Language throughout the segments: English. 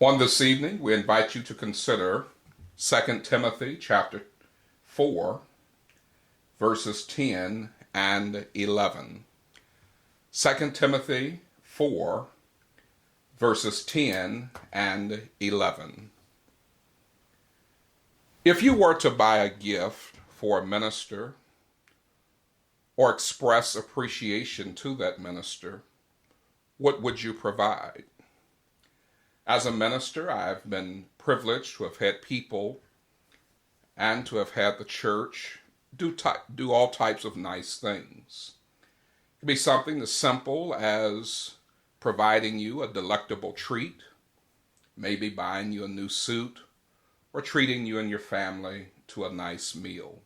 On this evening, we invite you to consider 2 Timothy chapter 4, verses 10 and 11. 2 Timothy 4, verses 10 and 11. If you were to buy a gift for a minister or express appreciation to that minister, what would you provide? As a minister, I've been privileged to have had people and to have had the church do all types of nice things. It could be something as simple as providing you a delectable treat, maybe buying you a new suit, or treating you and your family to a nice meal.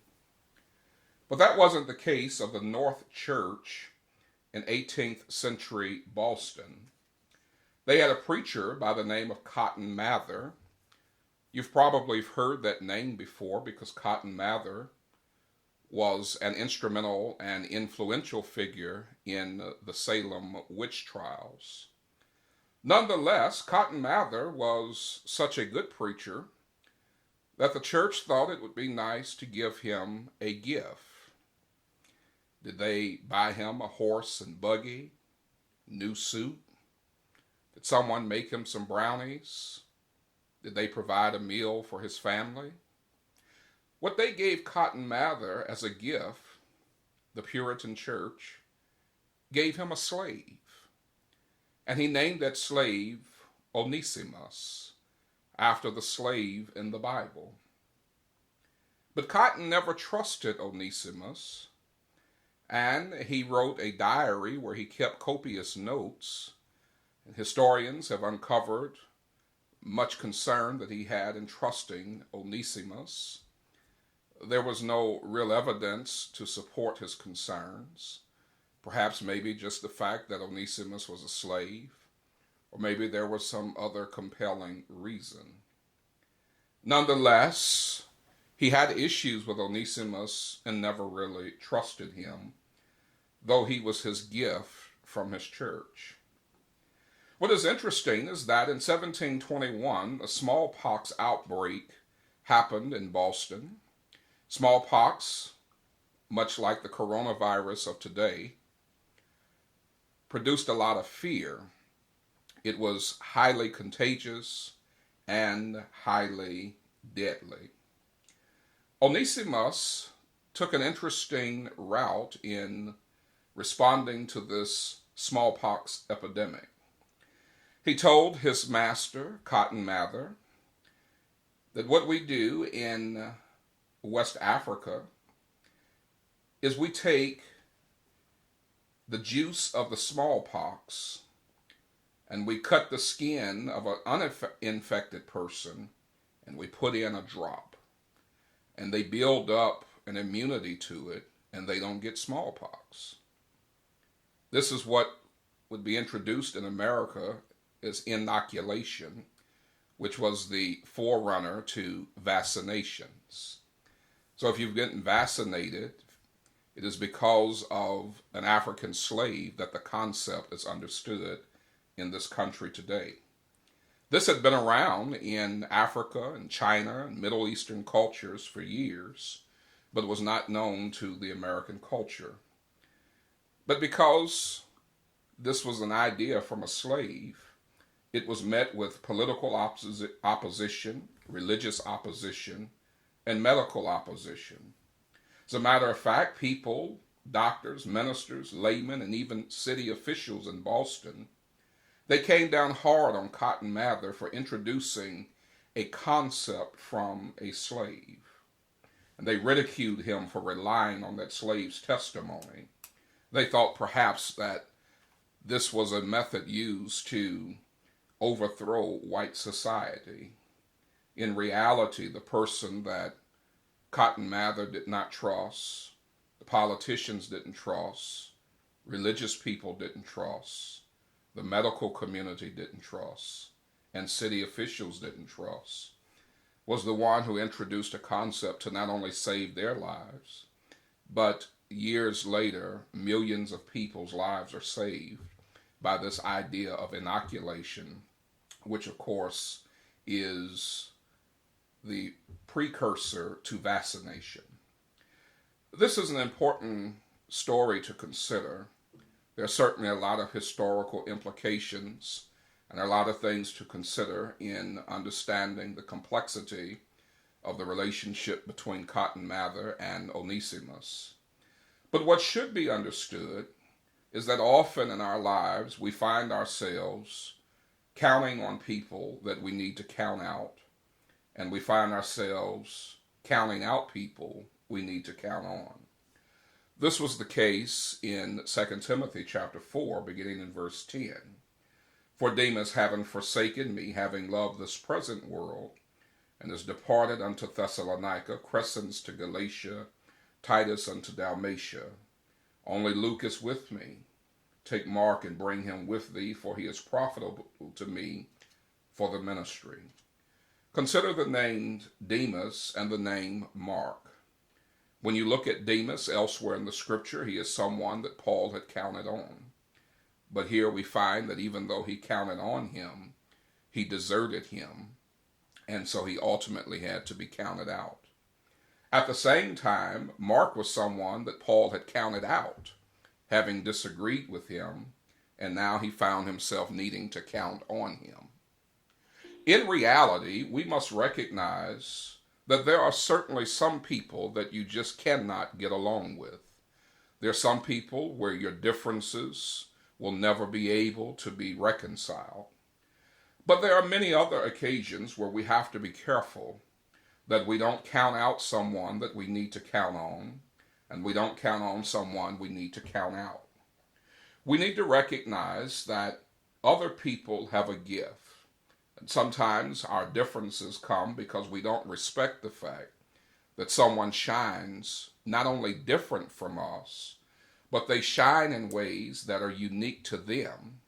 But that wasn't the case of the North Church in 18th century Boston. They had a preacher by the name of Cotton Mather. You've probably heard that name before because Cotton Mather was an instrumental and influential figure in the Salem witch trials. Nonetheless, Cotton Mather was such a good preacher that the church thought it would be nice to give him a gift. Did they buy him a horse and buggy, new suit? Did someone make him some brownies? Did they provide a meal for his family? What they gave Cotton Mather as a gift, the Puritan church, gave him a slave. And he named that slave Onesimus, after the slave in the Bible. But Cotton never trusted Onesimus, and he wrote a diary where he kept copious notes. And historians have uncovered much concern that he had in trusting Onesimus. There was no real evidence to support his concerns. Perhaps maybe just the fact that Onesimus was a slave, or maybe there was some other compelling reason. Nonetheless, he had issues with Onesimus and never really trusted him, though he was his gift from his church. What is interesting is that in 1721, a smallpox outbreak happened in Boston. Smallpox, much like the coronavirus of today, produced a lot of fear. It was highly contagious and highly deadly. Onesimus took an interesting route in responding to this smallpox epidemic. He told his master, Cotton Mather, that what we do in West Africa is we take the juice of the smallpox and we cut the skin of an uninfected person and we put in a drop. And they build up an immunity to it and they don't get smallpox. This is what would be introduced in America as inoculation, which was the forerunner to vaccinations. So if you've gotten vaccinated, it is because of an African slave that the concept is understood in this country today. This had been around in Africa and China and Middle Eastern cultures for years, but was not known to the American culture. But because this was an idea from a slave, it was met with political opposition, religious opposition, and medical opposition. As a matter of fact, people, doctors, ministers, laymen, and even city officials in Boston, they came down hard on Cotton Mather for introducing a concept from a slave. And they ridiculed him for relying on that slave's testimony. They thought perhaps that this was a method used to overthrow white society. In reality, the person that Cotton Mather did not trust, the politicians didn't trust, religious people didn't trust, the medical community didn't trust, and city officials didn't trust, was the one who introduced a concept to not only save their lives, but years later, millions of people's lives are saved by this idea of inoculation, which of course is the precursor to vaccination. This is an important story to consider. There are certainly a lot of historical implications and a lot of things to consider in understanding the complexity of the relationship between Cotton Mather and Onesimus. But what should be understood is that often in our lives we find ourselves counting on people that we need to count out, and we find ourselves counting out people we need to count on. This was the case in 2 Timothy chapter 4, beginning in verse 10. For Demas, having forsaken me, having loved this present world, and is departed unto Thessalonica, Crescens to Galatia, Titus unto Dalmatia. Only Luke is with me. Take Mark and bring him with thee, for he is profitable to me for the ministry. Consider the name Demas and the name Mark. When you look at Demas elsewhere in the scripture, he is someone that Paul had counted on. But here we find that even though he counted on him, he deserted him, and so he ultimately had to be counted out. At the same time, Mark was someone that Paul had counted out, having disagreed with him, and now he found himself needing to count on him. In reality, we must recognize that there are certainly some people that you just cannot get along with. There are some people where your differences will never be able to be reconciled. But there are many other occasions where we have to be careful that we don't count out someone that we need to count on, and we don't count on someone we need to count out. We need to recognize that other people have a gift. And sometimes our differences come because we don't respect the fact that someone shines not only different from us, but they shine in ways that are unique to them.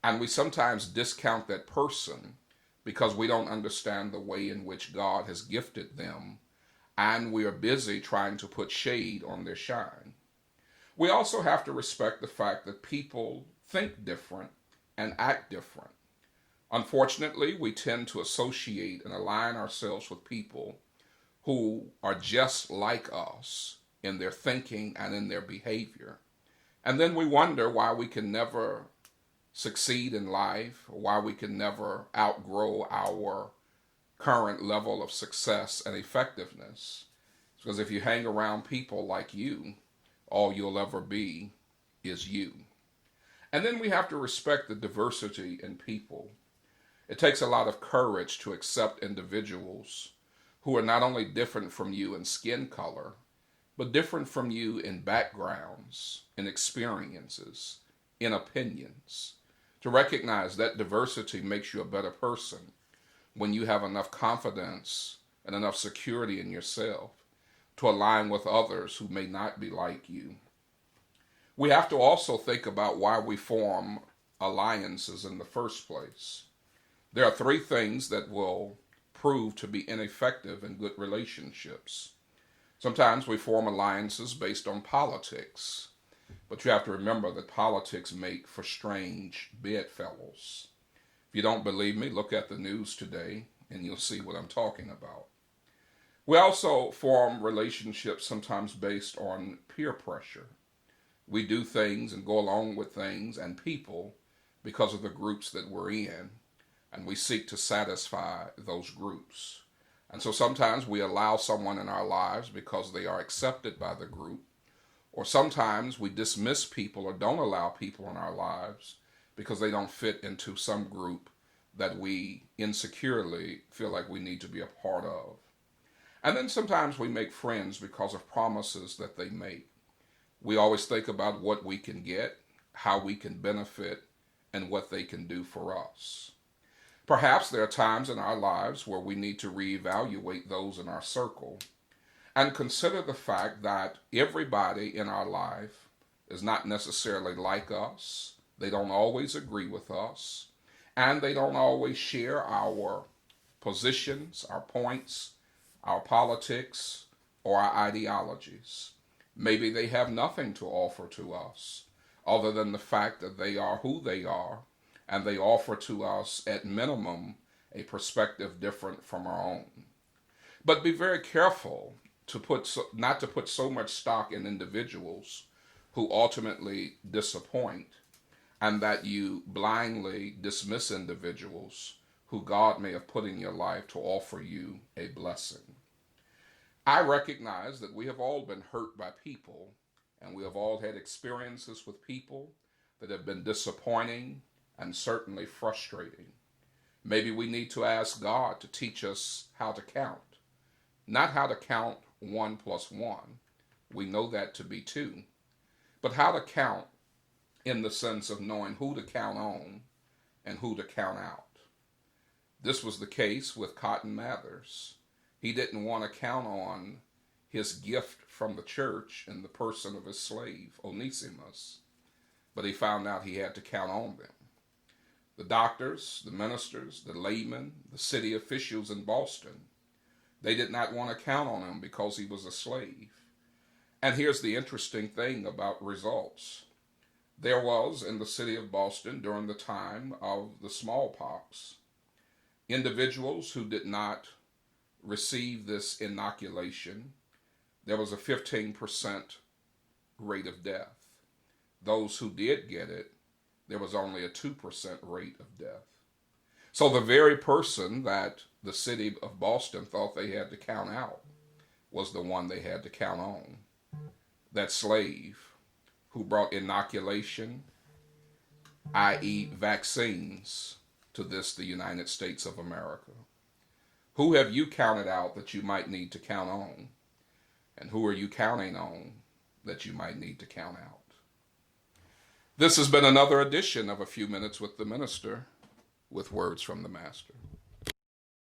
And we sometimes discount that person because we don't understand the way in which God has gifted them, and we are busy trying to put shade on their shine. We also have to respect the fact that people think different and act different. Unfortunately, we tend to associate and align ourselves with people who are just like us in their thinking and in their behavior. And then we wonder why we can never succeed in life, or why we can never outgrow our current level of success and effectiveness. Because if you hang around people like you, all you'll ever be is you. And then we have to respect the diversity in people. It takes a lot of courage to accept individuals who are not only different from you in skin color, but different from you in backgrounds, in experiences, in opinions. To recognize that diversity makes you a better person when you have enough confidence and enough security in yourself to align with others who may not be like you. We have to also think about why we form alliances in the first place. There are three things that will prove to be ineffective in good relationships. Sometimes we form alliances based on politics, but you have to remember that politics make for strange bedfellows. If you don't believe me, look at the news today and you'll see what I'm talking about. We also form relationships sometimes based on peer pressure. We do things and go along with things and people because of the groups that we're in, and we seek to satisfy those groups. And so sometimes we allow someone in our lives because they are accepted by the group, or sometimes we dismiss people or don't allow people in our lives because they don't fit into some group that we insecurely feel like we need to be a part of. And then sometimes we make friends because of promises that they make. We always think about what we can get, how we can benefit, and what they can do for us. Perhaps there are times in our lives where we need to reevaluate those in our circle and consider the fact that everybody in our life is not necessarily like us. They don't always agree with us, and they don't always share our positions, our points, our politics, or our ideologies. Maybe they have nothing to offer to us other than the fact that they are who they are, and they offer to us at minimum a perspective different from our own. But be very careful not to put so much stock in individuals who ultimately disappoint, and that you blindly dismiss individuals who God may have put in your life to offer you a blessing. I recognize that we have all been hurt by people, and we have all had experiences with people that have been disappointing and certainly frustrating. Maybe we need to ask God to teach us how to count. Not how to count 1 plus 1. We know that to be 2. But how to count in the sense of knowing who to count on and who to count out. This was the case with Cotton Mathers. He didn't want to count on his gift from the church in the person of his slave, Onesimus, but he found out he had to count on them. The doctors, the ministers, the laymen, the city officials in Boston, they did not want to count on him because he was a slave. And here's the interesting thing about results. There was in the city of Boston during the time of the smallpox, individuals who did not receive this inoculation. There was a 15% rate of death. Those who did get it, there was only a 2% rate of death. So the very person that the city of Boston thought they had to count out was the one they had to count on. That slave who brought inoculation, i.e. vaccines, to the United States of America. Who have you counted out that you might need to count on? And who are you counting on that you might need to count out? This has been another edition of A Few Minutes with the Minister, with words from the Master.